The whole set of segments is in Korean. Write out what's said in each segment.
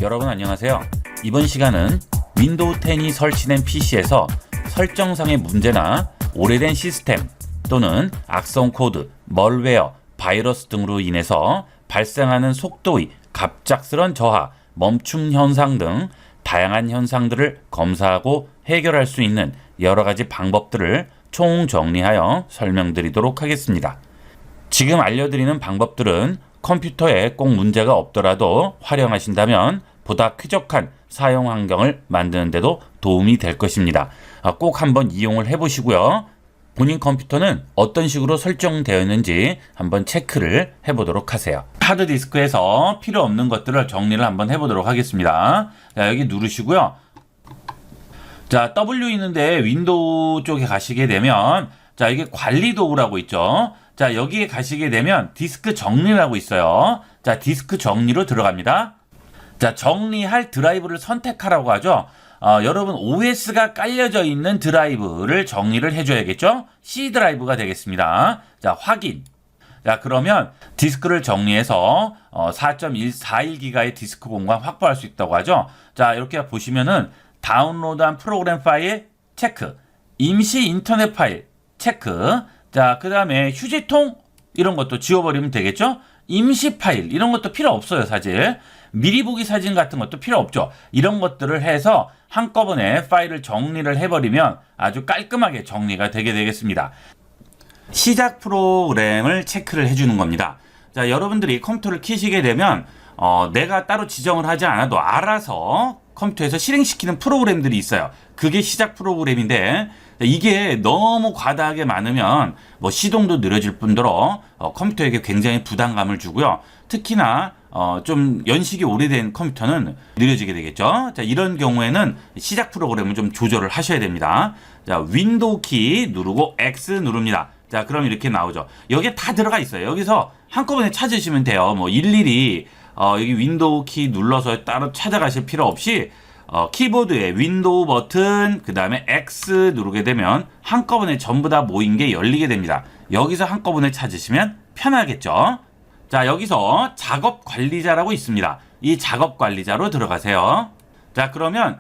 여러분 안녕하세요. 이번 시간은 윈도우 10이 설치된 PC에서 설정상의 문제나 오래된 시스템 또는 악성 코드, 멀웨어, 바이러스 등으로 인해서 발생하는 속도의 갑작스런 저하, 멈춤 현상 등 다양한 현상들을 검사하고 해결할 수 있는 여러 가지 방법들을 총정리하여 설명드리도록 하겠습니다. 지금 알려드리는 방법들은 컴퓨터에 꼭 문제가 없더라도 활용하신다면 보다 쾌적한 사용 환경을 만드는 데도 도움이 될 것입니다. 꼭 한번 이용을 해보시고요. 본인 컴퓨터는 어떤 식으로 설정되어 있는지 한번 체크를 해보도록 하세요. 하드디스크에서 필요 없는 것들을 정리를 한번 해보도록 하겠습니다. 자, 여기 누르시고요. 자, W 있는데 윈도우 쪽에 가시게 되면 자, 이게 관리 도구라고 있죠. 자, 여기에 가시게 되면 디스크 정리라고 있어요. 자, 디스크 정리로 들어갑니다. 자, 정리할 드라이브를 선택하라고 하죠. 여러분 OS가 깔려져 있는 드라이브를 정리를 해줘야겠죠. C 드라이브가 되겠습니다. 자, 확인. 자, 그러면 디스크를 정리해서 4.141기가의 디스크 공간 확보할 수 있다고 하죠. 자, 이렇게 보시면은 다운로드한 프로그램 파일 체크, 임시 인터넷 파일 체크. 자, 그 다음에 휴지통 이런 것도 지워버리면 되겠죠. 임시 파일 이런 것도 필요 없어요. 사실 미리 보기 사진 같은 것도 필요 없죠. 이런 것들을 해서 한꺼번에 파일을 정리를 해버리면 아주 깔끔하게 정리가 되게 되겠습니다. 시작 프로그램을 체크를 해주는 겁니다. 자, 여러분들이 컴퓨터를 켜시게 되면 내가 따로 지정을 하지 않아도 알아서 컴퓨터에서 실행시키는 프로그램들이 있어요. 그게 시작 프로그램인데 이게 너무 과다하게 많으면 뭐 시동도 느려질 뿐더러 컴퓨터에게 굉장히 부담감을 주고요. 특히나 좀 연식이 오래된 컴퓨터는 느려지게 되겠죠. 자, 이런 경우에는 시작 프로그램을 좀 조절을 하셔야 됩니다. 자, 윈도우 키 누르고 X 누릅니다. 자, 그럼 이렇게 나오죠. 여기에 다 들어가 있어요. 여기서 한꺼번에 찾으시면 돼요. 뭐 일일이 여기 윈도우 키 눌러서 따로 찾아가실 필요 없이 키보드에 윈도우 버튼 그 다음에 X 누르게 되면 한꺼번에 전부 다 모인 게 열리게 됩니다. 여기서 한꺼번에 찾으시면 편하겠죠. 자, 여기서 작업 관리자라고 있습니다. 이 작업 관리자로 들어가세요. 자, 그러면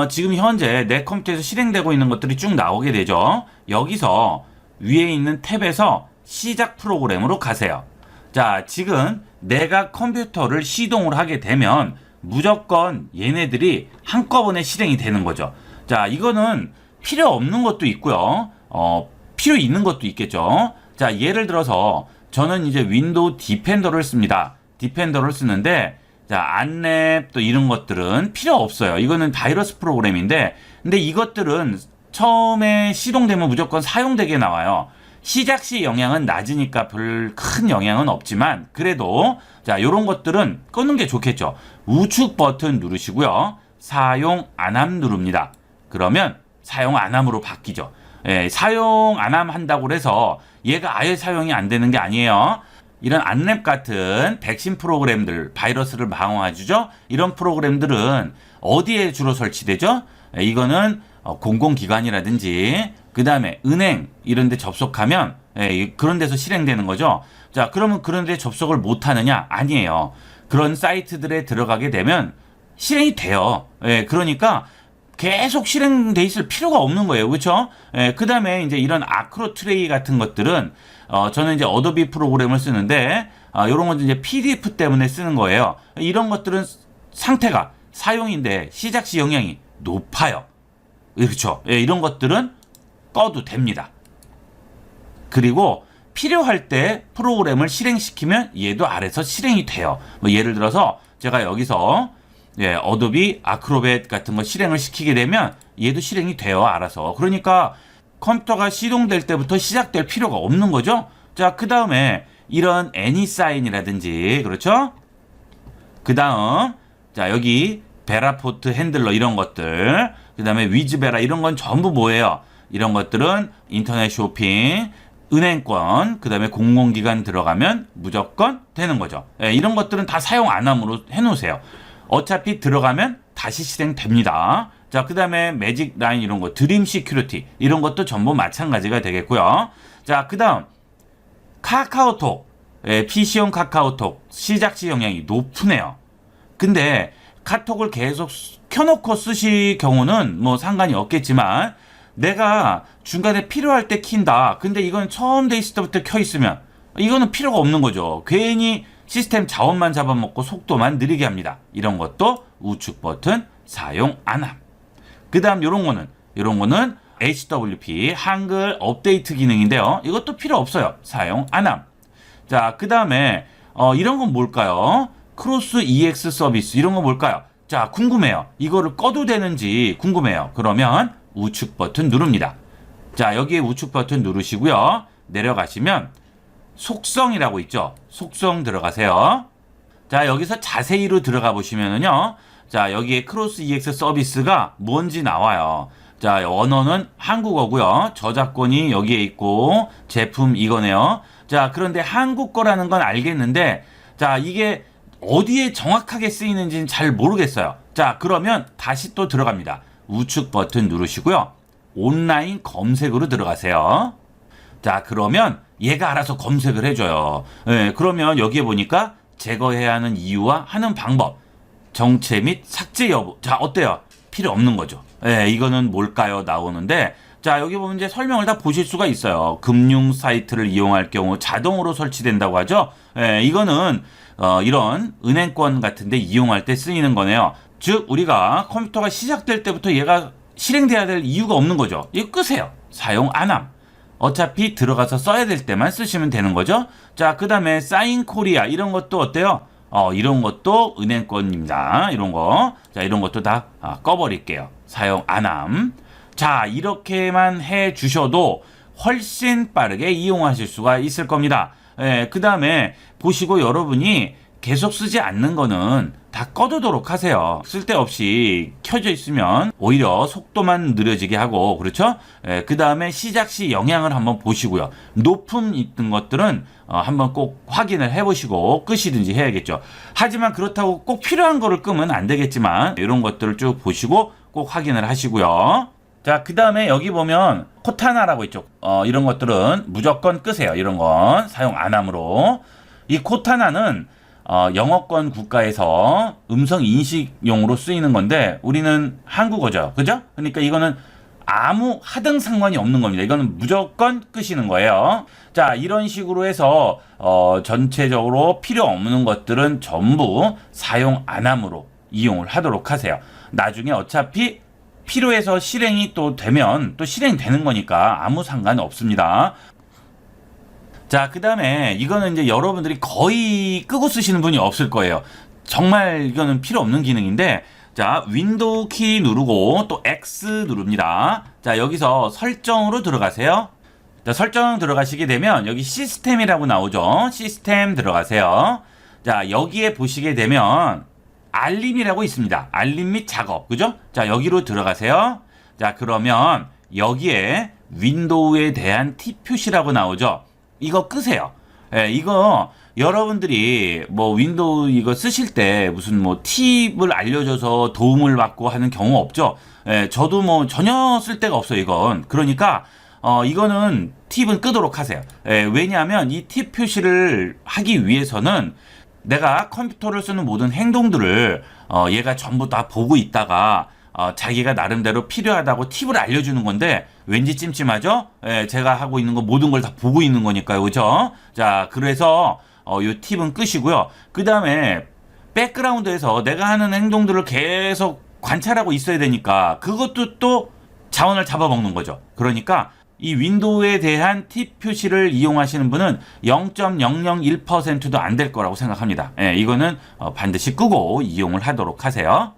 지금 현재 내 컴퓨터에서 실행되고 있는 것들이 쭉 나오게 되죠. 여기서 위에 있는 탭에서 시작 프로그램으로 가세요. 자, 지금 내가 컴퓨터를 시동을 하게 되면 무조건 얘네들이 한꺼번에 실행이 되는 거죠. 자, 이거는 필요 없는 것도 있고요. 필요 있는 것도 있겠죠. 자, 예를 들어서 저는 이제 윈도우 디펜더를 씁니다. 디펜더를 쓰는데 자, 안랩 또 이런 것들은 필요 없어요. 이거는 바이러스 프로그램인데 근데 이것들은 처음에 시동되면 무조건 사용되게 나와요. 시작 시 영향은 낮으니까 별 큰 영향은 없지만 그래도 자, 요런 것들은 끄는 게 좋겠죠. 우측 버튼 누르시고요. 사용 안함 누릅니다. 그러면 사용 안함으로 바뀌죠. 예, 사용 안함 한다고 해서 얘가 아예 사용이 안 되는 게 아니에요. 이런 안랩 같은 백신 프로그램들, 바이러스를 방어해주죠. 이런 프로그램들은 어디에 주로 설치되죠? 예, 이거는 공공기관이라든지 그 다음에 은행 이런 데 접속하면 그런 데서 실행되는 거죠. 자, 그러면 그런 데 접속을 못 하느냐? 아니에요. 그런 사이트들에 들어가게 되면 실행이 돼요. 그러니까 계속 실행돼 있을 필요가 없는 거예요. 그렇죠? 그 다음에 이제 이런 아크로 트레이 같은 것들은 저는 이제 어도비 프로그램을 쓰는데 이런 건 이제 PDF 때문에 쓰는 거예요. 이런 것들은 상태가 사용인데 시작 시 영향이 높아요. 그렇죠? 이런 것들은 꺼도 됩니다. 그리고 필요할 때 프로그램을 실행시키면 얘도 아래서 실행이 돼요. 뭐 예를 들어서 제가 여기서 어도비 아크로벳 같은 거 실행을 시키게 되면 얘도 실행이 돼요. 알아서. 그러니까 컴퓨터가 시동될 때부터 시작될 필요가 없는 거죠. 자, 그 다음에 이런 애니사인이라든지 그렇죠? 그 다음 자, 여기 베라포트 핸들러 이런 것들 그 다음에 위즈베라 이런 건 전부 뭐예요? 이런 것들은 인터넷 쇼핑, 은행권, 그 다음에 공공기관 들어가면 무조건 되는 거죠. 이런 것들은 다 사용 안함으로 해놓으세요. 어차피 들어가면 다시 실행됩니다. 자, 그 다음에 매직 라인 이런 거, 드림 시큐리티 이런 것도 전부 마찬가지가 되겠고요. 자, 그 다음 카카오톡, PC용 카카오톡 시작 시 영향이 높으네요. 근데 카톡을 계속 켜놓고 쓰실 경우는 뭐 상관이 없겠지만, 내가 중간에 필요할 때 킨다. 근데 이건 처음 돼 있을 때부터 켜 있으면 이거는 필요가 없는 거죠. 괜히 시스템 자원만 잡아먹고 속도만 느리게 합니다. 이런 것도 우측 버튼 사용 안 함. 그 다음 이런 거는 HWP 한글 업데이트 기능인데요. 이것도 필요 없어요. 사용 안 함. 자, 그 다음에 이런 건 뭘까요? 크로스 EX 서비스 이런 건 뭘까요? 자, 궁금해요. 이거를 꺼도 되는지 궁금해요. 그러면 우측 버튼 누릅니다. 자, 여기에 우측 버튼 누르시고요. 내려가시면 속성이라고 있죠. 속성 들어가세요. 자, 여기서 자세히로 들어가 보시면은요. 자, 여기에 크로스 EX 서비스가 뭔지 나와요. 자, 언어는 한국어고요. 저작권이 여기에 있고 제품 이거네요. 자, 그런데 한국 거라는 건 알겠는데, 자, 이게 어디에 정확하게 쓰이는지는 잘 모르겠어요. 자, 그러면 다시 또 들어갑니다. 우측 버튼 누르시고요. 온라인 검색으로 들어가세요. 자, 그러면 얘가 알아서 검색을 해줘요. 예, 그러면 여기에 보니까 제거해야 하는 이유와 하는 방법, 정체 및 삭제 여부. 자, 어때요? 필요 없는 거죠. 예, 이거는 뭘까요? 나오는데, 자, 여기 보면 이제 설명을 다 보실 수가 있어요. 금융 사이트를 이용할 경우 자동으로 설치된다고 하죠. 예, 이거는 이런 은행권 같은데 이용할 때 쓰이는 거네요. 즉, 우리가 컴퓨터가 시작될 때부터 얘가 실행돼야 될 이유가 없는 거죠. 이거 끄세요. 사용 안 함. 어차피 들어가서 써야 될 때만 쓰시면 되는 거죠. 자, 그 다음에 사인 코리아 이런 것도 어때요? 이런 것도 은행권입니다. 이런 거. 자, 이런 것도 다 꺼버릴게요. 사용 안 함. 자, 이렇게만 해 주셔도 훨씬 빠르게 이용하실 수가 있을 겁니다. 예, 그 다음에 보시고 여러분이 계속 쓰지 않는 거는 다 꺼두도록 하세요. 쓸데없이 켜져 있으면 오히려 속도만 느려지게 하고, 그렇죠? 그 다음에 시작 시 영향을 한번 보시고요. 높음 있던 것들은 한번 꼭 확인을 해보시고 끄시든지 해야겠죠. 하지만 그렇다고 꼭 필요한 거를 끄면 안 되겠지만 이런 것들을 쭉 보시고 꼭 확인을 하시고요. 자, 그 다음에 여기 보면 코타나라고 있죠. 이런 것들은 무조건 끄세요. 이런 건 사용 안 함으로. 이 코타나는 영어권 국가에서 음성 인식용으로 쓰이는 건데 우리는 한국어죠. 그죠? 그러니까 이거는 아무 하등 상관이 없는 겁니다. 이거는 무조건 끄시는 거예요. 자, 이런 식으로 해서 전체적으로 필요 없는 것들은 전부 사용 안 함으로 이용을 하도록 하세요. 나중에 어차피 필요해서 실행이 또 되면 또 실행되는 거니까 아무 상관 없습니다. 자, 그 다음에 이거는 이제 여러분들이 거의 끄고 쓰시는 분이 없을 거예요. 정말 이거는 필요 없는 기능인데, 자, 윈도우 키 누르고 또 X 누릅니다. 자, 여기서 설정으로 들어가세요. 자, 설정 들어가시게 되면 여기 시스템이라고 나오죠. 시스템 들어가세요. 자, 여기에 보시게 되면 알림이라고 있습니다. 알림 및 작업. 그죠? 자, 여기로 들어가세요. 자, 그러면 여기에 윈도우에 대한 T 표시라고 나오죠. 이거 끄세요. 예, 이거 여러분들이 뭐 윈도우 이거 쓰실 때 무슨 뭐 팁을 알려줘서 도움을 받고 하는 경우 없죠. 예, 저도 뭐 전혀 쓸 데가 없어요, 이건. 그러니까 이거는 팁은 끄도록 하세요. 예, 왜냐하면 이 팁 표시를 하기 위해서는 내가 컴퓨터를 쓰는 모든 행동들을 얘가 전부 다 보고 있다가 자기가 나름대로 필요하다고 팁을 알려주는 건데 왠지 찜찜하죠? 예, 제가 하고 있는 거 모든 걸 다 보고 있는 거니까요. 그죠? 자, 그래서 요 팁은 끄시고요. 그 다음에 백그라운드에서 내가 하는 행동들을 계속 관찰하고 있어야 되니까 그것도 또 자원을 잡아먹는 거죠. 그러니까 이 윈도우에 대한 팁 표시를 이용하시는 분은 0.001%도 안 될 거라고 생각합니다. 예, 이거는 반드시 끄고 이용을 하도록 하세요.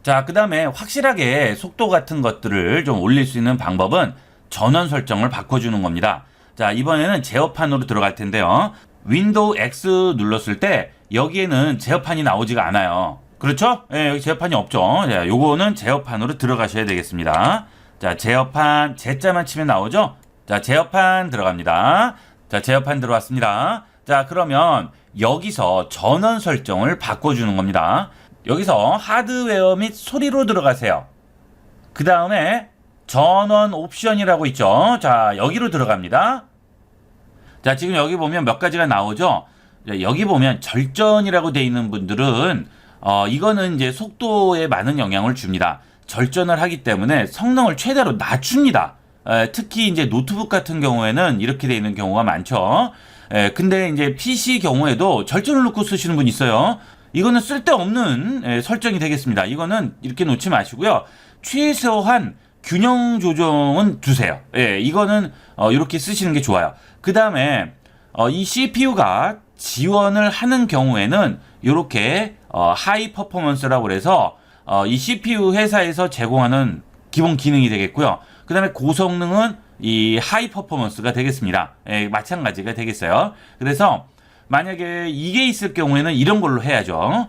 자, 그 다음에 확실하게 속도 같은 것들을 좀 올릴 수 있는 방법은 전원 설정을 바꿔주는 겁니다. 자, 이번에는 제어판으로 들어갈 텐데요. 윈도우 X 눌렀을 때 여기에는 제어판이 나오지가 않아요. 그렇죠? 예, 여기 제어판이 없죠. 자, 요거는 제어판으로 들어가셔야 되겠습니다. 자, 제어판 Z자만 치면 나오죠? 자, 제어판 들어갑니다. 자, 제어판 들어왔습니다. 자, 그러면 여기서 전원 설정을 바꿔주는 겁니다. 여기서 하드웨어 및 소리로 들어가세요. 그 다음에 전원 옵션이라고 있죠. 자, 여기로 들어갑니다. 자, 지금 여기 보면 몇 가지가 나오죠. 여기 보면 절전이라고 되어 있는 분들은 이거는 이제 속도에 많은 영향을 줍니다. 절전을 하기 때문에 성능을 최대로 낮춥니다. 특히 이제 노트북 같은 경우에는 이렇게 되어 있는 경우가 많죠. 근데 이제 PC 경우에도 절전을 놓고 쓰시는 분 있어요. 이거는 쓸데없는 설정이 되겠습니다. 이거는 이렇게 놓지 마시고요. 최소한 균형 조정은 두세요. 이거는 이렇게 쓰시는 게 좋아요. 그 다음에 이 CPU가 지원을 하는 경우에는 이렇게 하이 퍼포먼스라고 그래서 이 CPU 회사에서 제공하는 기본 기능이 되겠고요. 그 다음에 고성능은 이 하이 퍼포먼스가 되겠습니다. 마찬가지가 되겠어요. 그래서 만약에 이게 있을 경우에는 이런 걸로 해야죠.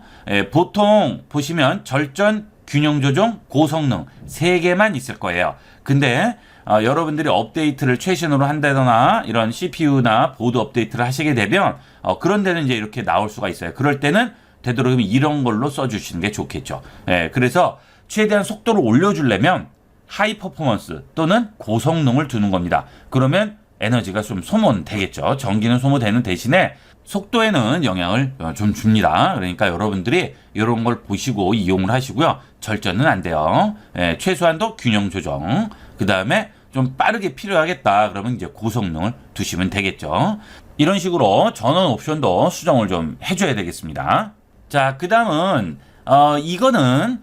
보통 보시면 절전, 균형 조정, 고성능 3개만 있을 거예요. 근데 여러분들이 업데이트를 최신으로 한다거나 이런 CPU나 보드 업데이트를 하시게 되면 그런 데는 이제 이렇게 나올 수가 있어요. 그럴 때는 되도록이면 이런 걸로 써주시는 게 좋겠죠. 그래서 최대한 속도를 올려주려면 하이 퍼포먼스 또는 고성능을 두는 겁니다. 그러면 에너지가 좀 소모되겠죠. 전기는 소모되는 대신에 속도에는 영향을 좀 줍니다. 그러니까 여러분들이 이런 걸 보시고 이용을 하시고요. 절전은 안 돼요. 최소한도 균형 조정. 그 다음에 좀 빠르게 필요하겠다. 그러면 이제 고성능을 두시면 되겠죠. 이런 식으로 전원 옵션도 수정을 좀 해줘야 되겠습니다. 자, 그 다음은 이거는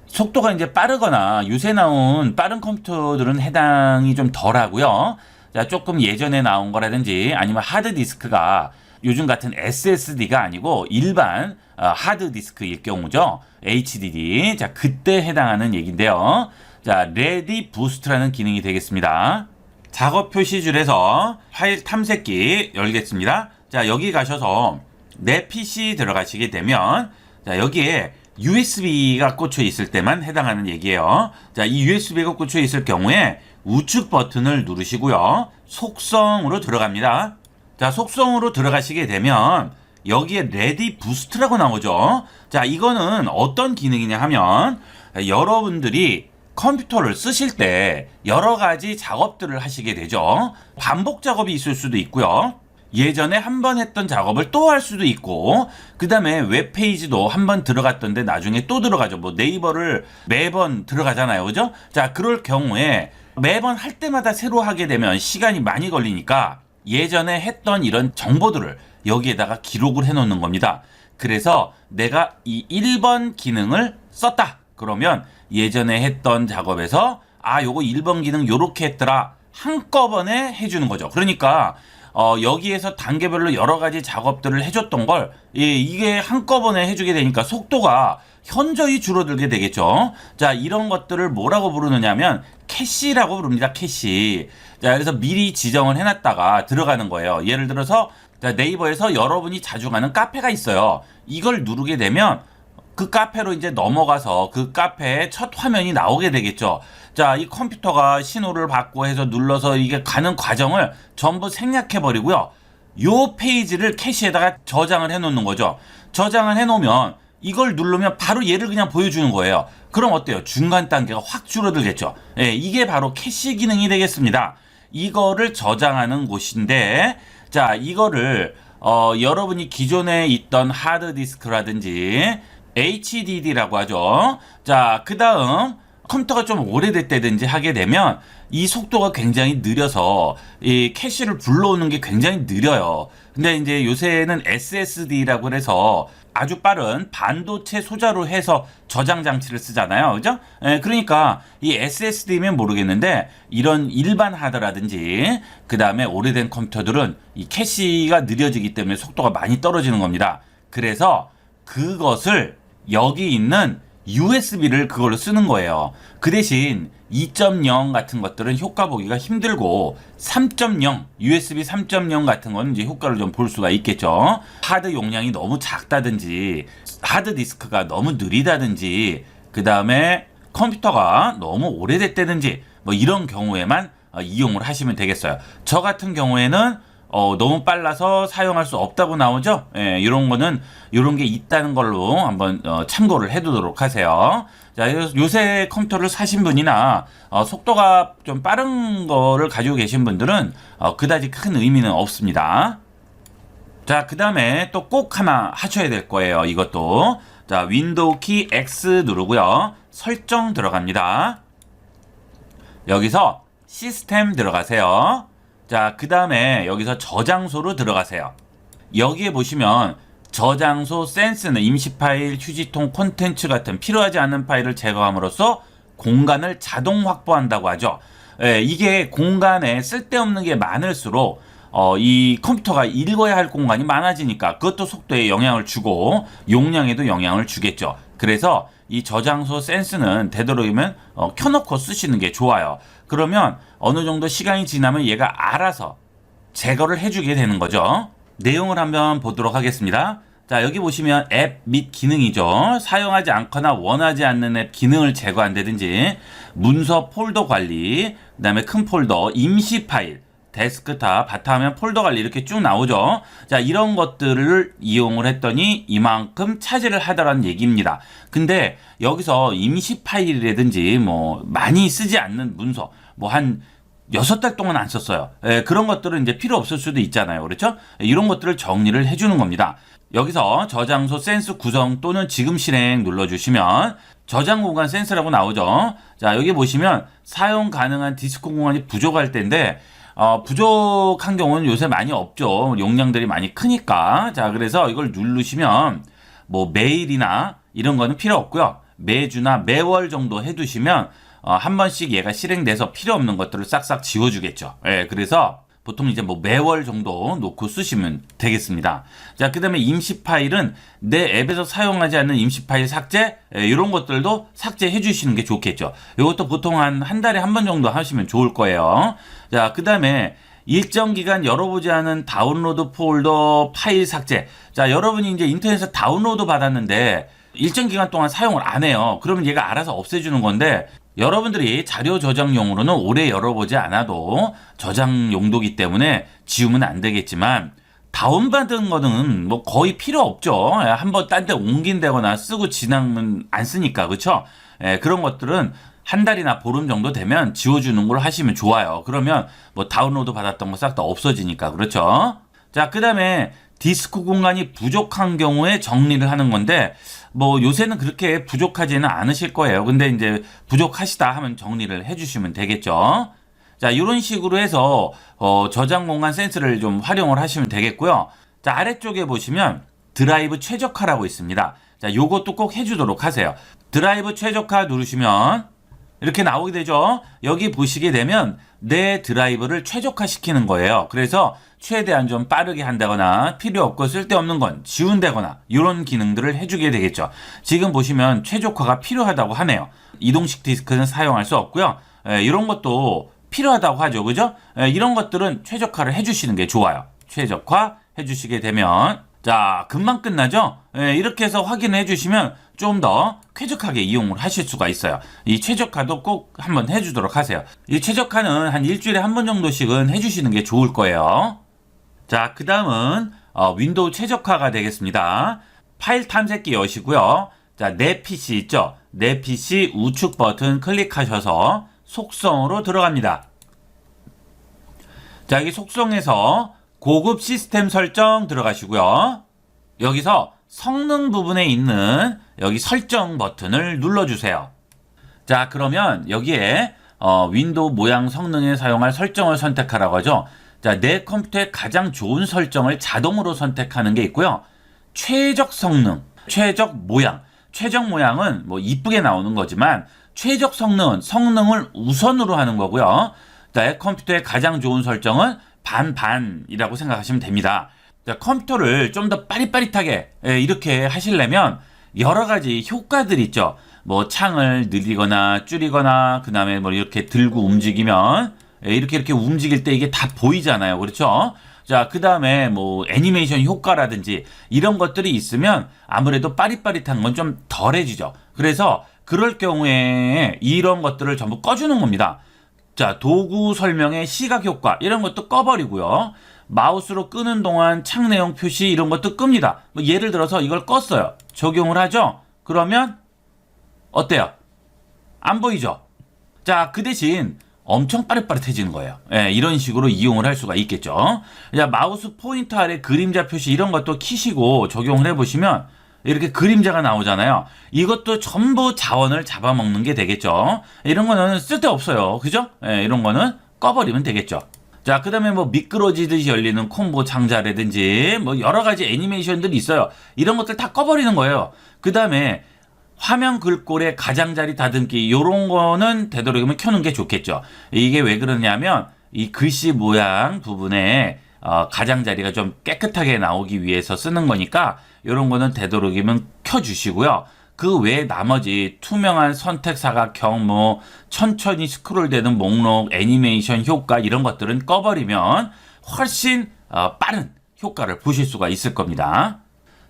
속도가 이제 빠르거나 요새 나온 빠른 컴퓨터들은 해당이 좀 덜하고요. 자, 조금 예전에 나온 거라든지 아니면 하드디스크가 요즘 같은 SSD가 아니고 일반 하드디스크일 경우죠. HDD. 자, 그때 해당하는 얘기인데요. 자, 레디 부스트라는 기능이 되겠습니다. 작업 표시줄에서 파일 탐색기 열겠습니다. 자, 여기 가셔서 내 PC 들어가시게 되면 자, 여기에 USB가 꽂혀 있을 때만 해당하는 얘기예요. 자, 이 USB가 꽂혀 있을 경우에 우측 버튼을 누르시고요. 속성으로 들어갑니다. 자, 속성으로 들어가시게 되면 여기에 레디 부스트라고 나오죠. 자, 이거는 어떤 기능이냐 하면 여러분들이 컴퓨터를 쓰실 때 여러 가지 작업들을 하시게 되죠. 반복 작업이 있을 수도 있고요. 예전에 한 번 했던 작업을 또 할 수도 있고, 그 다음에 웹페이지도 한 번 들어갔던데 나중에 또 들어가죠. 뭐 네이버를 매번 들어가잖아요. 그죠? 자, 그럴 경우에 매번 할 때마다 새로 하게 되면 시간이 많이 걸리니까 예전에 했던 이런 정보들을 여기에다가 기록을 해 놓는 겁니다. 그래서 내가 이 1번 기능을 썼다. 그러면 예전에 했던 작업에서 요거 1번 기능 요렇게 했더라. 한꺼번에 해주는 거죠. 그러니까 여기에서 단계별로 여러 가지 작업들을 해줬던 걸 이게 한꺼번에 해주게 되니까 속도가 현저히 줄어들게 되겠죠. 자, 이런 것들을 뭐라고 부르느냐면 캐시라고 부릅니다. 캐시. 자, 그래서 미리 지정을 해놨다가 들어가는 거예요. 예를 들어서 자, 네이버에서 여러분이 자주 가는 카페가 있어요. 이걸 누르게 되면 그 카페로 이제 넘어가서 그 카페의 첫 화면이 나오게 되겠죠. 자, 이 컴퓨터가 신호를 받고 해서 눌러서 이게 가는 과정을 전부 생략해버리고요. 요 페이지를 캐시에다가 저장을 해놓는 거죠. 저장을 해놓으면 이걸 누르면 바로 얘를 그냥 보여주는 거예요. 그럼 어때요? 중간 단계가 확 줄어들겠죠. 이게 바로 캐시 기능이 되겠습니다. 이거를 저장하는 곳인데, 자, 이거를 여러분이 기존에 있던 하드디스크라든지 HDD라고 하죠. 자, 그 다음 컴퓨터가 좀 오래됐다든지 하게 되면 이 속도가 굉장히 느려서 이 캐시를 불러오는 게 굉장히 느려요. 근데 이제 요새는 SSD라고 해서 아주 빠른 반도체 소자로 해서 저장 장치를 쓰잖아요. 그죠? 그러니까 이 SSD면 모르겠는데 이런 일반 하드라든지 그 다음에 오래된 컴퓨터들은 이 캐시가 느려지기 때문에 속도가 많이 떨어지는 겁니다. 그래서 그것을 여기 있는 USB를 그걸로 쓰는 거예요. 그 대신 2.0 같은 것들은 효과 보기가 힘들고 3.0, USB 3.0 같은 건 이제 효과를 좀 볼 수가 있겠죠. 하드 용량이 너무 작다든지 하드 디스크가 너무 느리다든지 그 다음에 컴퓨터가 너무 오래됐다든지 뭐 이런 경우에만 이용을 하시면 되겠어요. 저 같은 경우에는 너무 빨라서 사용할 수 없다고 나오죠. 이런 거는 이런 게 있다는 걸로 한번 참고를 해두도록 하세요. 자, 요새 컴퓨터를 사신 분이나 속도가 좀 빠른 거를 가지고 계신 분들은 그다지 큰 의미는 없습니다. 자, 그 다음에 또 꼭 하나 하셔야 될 거예요. 이것도 자, 윈도우 키 X 누르고요. 설정 들어갑니다. 여기서 시스템 들어가세요. 자, 그 다음에 여기서 저장소로 들어가세요. 여기에 보시면 저장소 센스는 임시 파일, 휴지통, 콘텐츠 같은 필요하지 않은 파일을 제거함으로써 공간을 자동 확보한다고 하죠. 이게 공간에 쓸데없는 게 많을수록 이 컴퓨터가 읽어야 할 공간이 많아지니까 그것도 속도에 영향을 주고 용량에도 영향을 주겠죠. 그래서 이 저장소 센스는 되도록이면 켜놓고 쓰시는 게 좋아요. 그러면 어느 정도 시간이 지나면 얘가 알아서 제거를 해주게 되는 거죠. 내용을 한번 보도록 하겠습니다. 자, 여기 보시면 앱 및 기능이죠. 사용하지 않거나 원하지 않는 앱 기능을 제거한다든지 문서 폴더 관리, 그 다음에 큰 폴더, 임시 파일, 데스크탑, 바탕화면 폴더 관리 이렇게 쭉 나오죠. 자, 이런 것들을 이용을 했더니 이만큼 차지를 하더라는 얘기입니다. 근데 여기서 임시 파일이라든지 뭐 많이 쓰지 않는 문서, 뭐 한 6달 동안 안 썼어요. 그런 것들은 이제 필요 없을 수도 있잖아요. 그렇죠? 이런 것들을 정리를 해주는 겁니다. 여기서 저장소 센스 구성 또는 지금 실행 눌러주시면 저장 공간 센스라고 나오죠. 자, 여기 보시면 사용 가능한 디스크 공간이 부족할 텐데 부족한 경우는 요새 많이 없죠. 용량들이 많이 크니까. 자, 그래서 이걸 누르시면 뭐 매일이나 이런 거는 필요 없고요. 매주나 매월 정도 해두시면 한 번씩 얘가 실행돼서 필요 없는 것들을 싹싹 지워주겠죠. 그래서 보통 이제 뭐 매월 정도 놓고 쓰시면 되겠습니다. 자, 그 다음에 임시 파일은 내 앱에서 사용하지 않는 임시 파일 삭제, 이런 것들도 삭제해 주시는 게 좋겠죠. 이것도 보통 한 달에 한 번 정도 하시면 좋을 거예요. 자, 그 다음에 일정 기간 열어보지 않은 다운로드 폴더 파일 삭제. 자, 여러분이 이제 인터넷에서 다운로드 받았는데 일정 기간 동안 사용을 안 해요. 그러면 얘가 알아서 없애주는 건데, 여러분들이 자료 저장용으로는 오래 열어보지 않아도 저장 용도기 때문에 지우면 안 되겠지만 다운받은 거는 뭐 거의 필요 없죠. 한번 딴 데 옮긴다거나 쓰고 지나면 안 쓰니까. 그렇죠? 그런 것들은 한 달이나 보름 정도 되면 지워주는 걸 하시면 좋아요. 그러면 뭐 다운로드 받았던 거 싹 다 없어지니까. 그렇죠? 자, 그 다음에 디스크 공간이 부족한 경우에 정리를 하는 건데, 뭐 요새는 그렇게 부족하지는 않으실 거예요. 근데 이제 부족하시다 하면 정리를 해주시면 되겠죠. 자, 이런 식으로 해서 저장 공간 센스를 좀 활용을 하시면 되겠고요. 자, 아래쪽에 보시면 드라이브 최적화라고 있습니다. 자, 요것도 꼭 해주도록 하세요. 드라이브 최적화 누르시면 이렇게 나오게 되죠. 여기 보시게 되면 내 드라이브를 최적화시키는 거예요. 그래서 최대한 좀 빠르게 한다거나 필요 없고 쓸데없는 건 지운다거나 이런 기능들을 해주게 되겠죠. 지금 보시면 최적화가 필요하다고 하네요. 이동식 디스크는 사용할 수 없고요. 이런 것도 필요하다고 하죠. 그죠? 이런 것들은 최적화를 해주시는 게 좋아요. 최적화 해주시게 되면 자, 금방 끝나죠? 이렇게 해서 확인해 주시면 좀 더 쾌적하게 이용을 하실 수가 있어요. 이 최적화도 꼭 한번 해주도록 하세요. 이 최적화는 한 일주일에 한 번 정도씩은 해주시는 게 좋을 거예요. 자, 그 다음은 윈도우 최적화가 되겠습니다. 파일 탐색기 여시고요. 자, 내 PC 있죠? 내 PC 우측 버튼 클릭하셔서 속성으로 들어갑니다. 자, 여기 속성에서 고급 시스템 설정 들어가시고요. 여기서 성능 부분에 있는 여기 설정 버튼을 눌러주세요. 자, 그러면 여기에 윈도우 모양 성능에 사용할 설정을 선택하라고 하죠. 자, 내 컴퓨터의 가장 좋은 설정을 자동으로 선택하는 게 있고요. 최적 성능, 최적 모양. 최적 모양은 뭐 이쁘게 나오는 거지만 최적 성능은 성능을 우선으로 하는 거고요. 내 컴퓨터의 가장 좋은 설정은 반반이라고 생각하시면 됩니다. 자, 컴퓨터를 좀 더 빠릿빠릿하게 이렇게 하시려면 여러 가지 효과들이 있죠. 뭐 창을 늘리거나 줄이거나 그 다음에 뭐 이렇게 들고 움직이면 이렇게 움직일 때 이게 다 보이잖아요. 그렇죠? 자, 그 다음에 뭐 애니메이션 효과라든지 이런 것들이 있으면 아무래도 빠릿빠릿한 건 좀 덜해지죠. 그래서 그럴 경우에 이런 것들을 전부 꺼주는 겁니다. 자, 도구 설명의 시각 효과 이런 것도 꺼버리고요. 마우스로 끄는 동안 창 내용 표시 이런 것도 끕니다. 뭐 예를 들어서 이걸 껐어요. 적용을 하죠. 그러면 어때요? 안 보이죠? 자, 그 대신 엄청 빠릿빠릿해지는 거예요. 이런 식으로 이용을 할 수가 있겠죠. 자, 마우스 포인터 아래 그림자 표시 이런 것도 키시고 적용을 해보시면 이렇게 그림자가 나오잖아요. 이것도 전부 자원을 잡아먹는 게 되겠죠. 이런 거는 쓸데없어요. 그죠? 예, 이런 거는 꺼버리면 되겠죠. 자, 그 다음에 뭐 미끄러지듯이 열리는 콤보 상자라든지 뭐 여러 가지 애니메이션들이 있어요. 이런 것들 다 꺼버리는 거예요. 그 다음에 화면 글꼴의 가장자리 다듬기 요런 거는 되도록이면 켜는 게 좋겠죠. 이게 왜 그러냐면 이 글씨 모양 부분에 가장자리가 좀 깨끗하게 나오기 위해서 쓰는 거니까 이런 거는 되도록이면 켜주시고요. 그 외에 나머지 투명한 선택 사각형, 뭐 천천히 스크롤되는 목록, 애니메이션 효과 이런 것들은 꺼버리면 훨씬 빠른 효과를 보실 수가 있을 겁니다.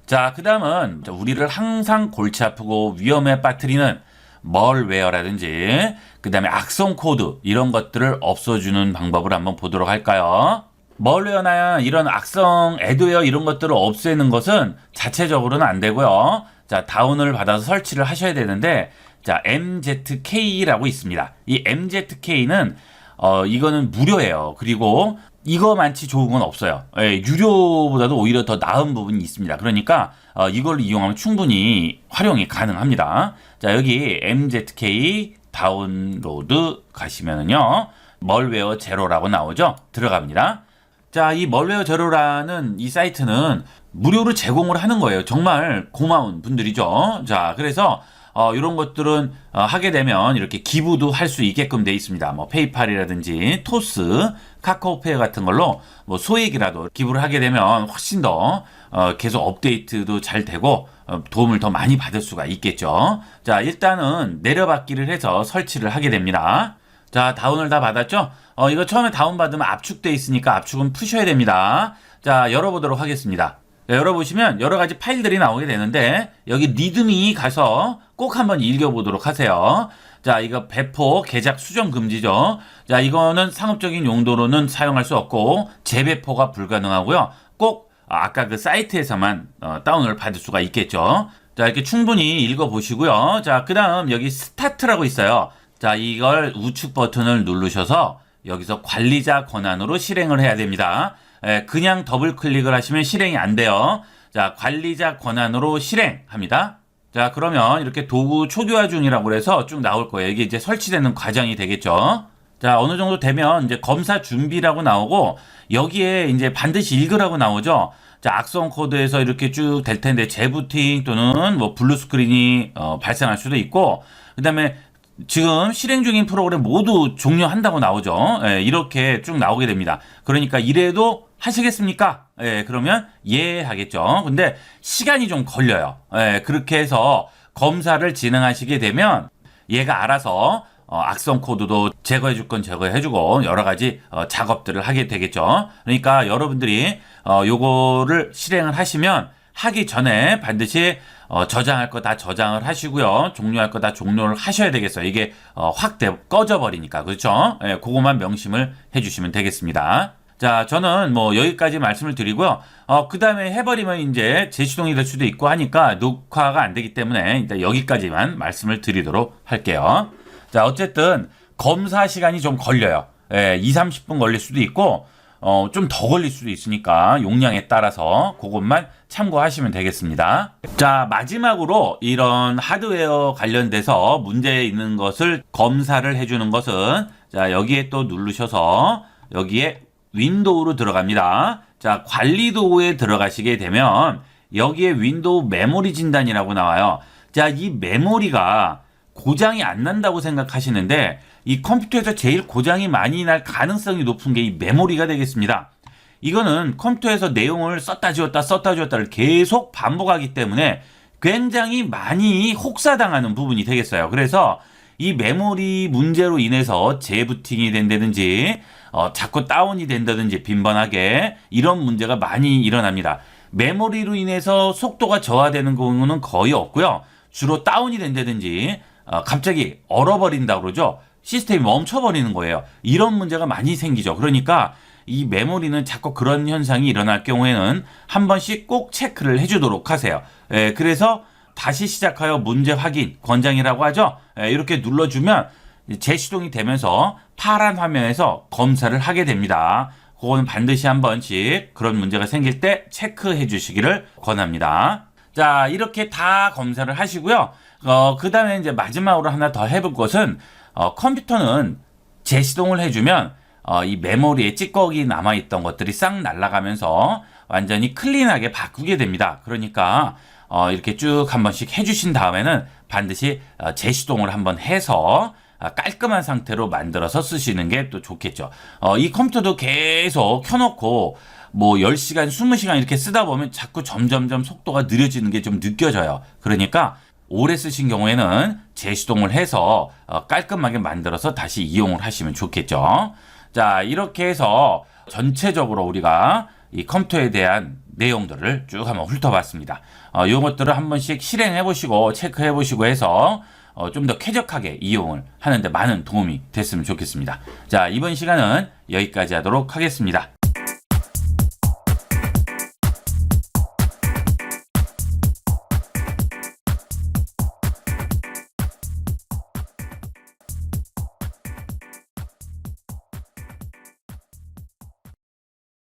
자, 그 다음은 우리를 항상 골치 아프고 위험에 빠뜨리는 멀웨어라든지 그 다음에 악성 코드 이런 것들을 없애주는 방법을 한번 보도록 할까요? 멀웨어나 이런 악성 애드웨어 이런 것들을 없애는 것은 자체적으로는 안 되고요. 자, 다운을 받아서 설치를 하셔야 되는데, 자, MZK라고 있습니다. 이 MZK는 이거는 무료예요. 그리고 이거만치 좋은 건 없어요. 예, 유료보다도 오히려 더 나은 부분이 있습니다. 그러니까 이걸 이용하면 충분히 활용이 가능합니다. 자, 여기 MZK 다운로드 가시면은요, 멀웨어 제로라고 나오죠. 들어갑니다. 자, 이 멀웨어 제로라는 이 사이트는 무료로 제공을 하는 거예요. 정말 고마운 분들이죠. 자, 그래서 이런 것들은 하게 되면 이렇게 기부도 할 수 있게끔 돼 있습니다. 뭐 페이팔이라든지 토스, 카카오페이 같은 걸로 뭐 소액이라도 기부를 하게 되면 훨씬 더 계속 업데이트도 잘 되고 도움을 더 많이 받을 수가 있겠죠. 자, 일단은 내려받기를 해서 설치를 하게 됩니다. 자, 다운을 다 받았죠? 이거 처음에 다운받으면 압축돼 있으니까 압축은 푸셔야 됩니다. 자, 열어보도록 하겠습니다. 자, 열어보시면 여러 가지 파일들이 나오게 되는데 여기 리드미 가서 꼭 한번 읽어보도록 하세요. 자, 이거 배포, 계작, 수정 금지죠. 자, 이거는 상업적인 용도로는 사용할 수 없고 재배포가 불가능하고요. 꼭 아까 그 사이트에서만 다운을 받을 수가 있겠죠. 자, 이렇게 충분히 읽어보시고요. 자, 그 다음 여기 스타트라고 있어요. 자, 이걸 우측 버튼을 누르셔서 여기서 관리자 권한으로 실행을 해야 됩니다. 그냥 더블 클릭을 하시면 실행이 안 돼요. 자, 관리자 권한으로 실행합니다. 자, 그러면 이렇게 도구 초기화 중이라고 해서 쭉 나올 거예요. 이게 이제 설치되는 과정이 되겠죠. 자, 어느 정도 되면 이제 검사 준비라고 나오고 여기에 이제 반드시 읽으라고 나오죠. 자, 악성 코드에서 이렇게 쭉 될 텐데 재부팅 또는 뭐 블루 스크린이 발생할 수도 있고 그다음에 지금 실행 중인 프로그램 모두 종료한다고 나오죠. 예, 이렇게 쭉 나오게 됩니다. 그러니까 이래도 하시겠습니까? 예, 그러면 예 하겠죠. 근데 시간이 좀 걸려요. 예, 그렇게 해서 검사를 진행하시게 되면 얘가 알아서 악성 코드도 제거해 줄 건 제거해 주고 여러 가지 작업들을 하게 되겠죠. 그러니까 여러분들이 요거를 실행을 하시면 하기 전에 반드시 저장할 거 다 저장을 하시고요. 종료할 거 다 종료를 하셔야 되겠어요. 이게 확 꺼져 버리니까. 그렇죠? 예, 그것만 명심을 해 주시면 되겠습니다. 자, 저는 뭐 여기까지 말씀을 드리고요. 그 다음에 해버리면 이제 재시동이 될 수도 있고 하니까 녹화가 안 되기 때문에 일단 여기까지만 말씀을 드리도록 할게요. 자, 어쨌든 검사 시간이 좀 걸려요. 예, 2-30분 걸릴 수도 있고 좀 더 걸릴 수도 있으니까 용량에 따라서 그것만 참고하시면 되겠습니다. 자, 마지막으로 이런 하드웨어 관련돼서 문제 있는 것을 검사를 해주는 것은 자, 여기에 또 누르셔서 여기에 윈도우로 들어갑니다. 자, 관리 도구에 들어가시게 되면 여기에 윈도우 메모리 진단이라고 나와요. 자, 이 메모리가 고장이 안 난다고 생각하시는데 이 컴퓨터에서 제일 고장이 많이 날 가능성이 높은 게 이 메모리가 되겠습니다. 이거는 컴퓨터에서 내용을 썼다 지웠다를 계속 반복하기 때문에 굉장히 많이 혹사당하는 부분이 되겠어요. 그래서 이 메모리 문제로 인해서 재부팅이 된다든지 자꾸 다운이 된다든지 빈번하게 이런 문제가 많이 일어납니다. 메모리로 인해서 속도가 저하되는 경우는 거의 없고요. 주로 다운이 된다든지 갑자기 얼어버린다고 그러죠. 시스템이 멈춰버리는 거예요. 이런 문제가 많이 생기죠. 그러니까 이 메모리는 자꾸 그런 현상이 일어날 경우에는 한 번씩 꼭 체크를 해주도록 하세요. 그래서 다시 시작하여 문제 확인, 권장이라고 하죠. 이렇게 눌러주면 재시동이 되면서 파란 화면에서 검사를 하게 됩니다. 그거는 반드시 한 번씩 그런 문제가 생길 때 체크해 주시기를 권합니다. 자, 이렇게 다 검사를 하시고요. 그 다음에 이제 마지막으로 하나 더 해볼 것은, 컴퓨터는 재시동을 해주면, 이 메모리에 찌꺼기 남아있던 것들이 싹 날아가면서 완전히 클린하게 바꾸게 됩니다. 그러니까, 이렇게 쭉 한 번씩 해주신 다음에는 반드시 재시동을 한번 해서 깔끔한 상태로 만들어서 쓰시는 게 또 좋겠죠. 이 컴퓨터도 계속 켜놓고 뭐 10시간, 20시간 이렇게 쓰다 보면 자꾸 점점점 속도가 느려지는 게 좀 느껴져요. 그러니까 오래 쓰신 경우에는 재시동을 해서 깔끔하게 만들어서 다시 이용을 하시면 좋겠죠. 자, 이렇게 해서 전체적으로 우리가 이 컴퓨터에 대한 내용들을 쭉 한번 훑어봤습니다. 이런 것들을 한 번씩 실행해보시고 체크해보시고 해서 좀 더 쾌적하게 이용을 하는데 많은 도움이 됐으면 좋겠습니다. 자, 이번 시간은 여기까지 하도록 하겠습니다.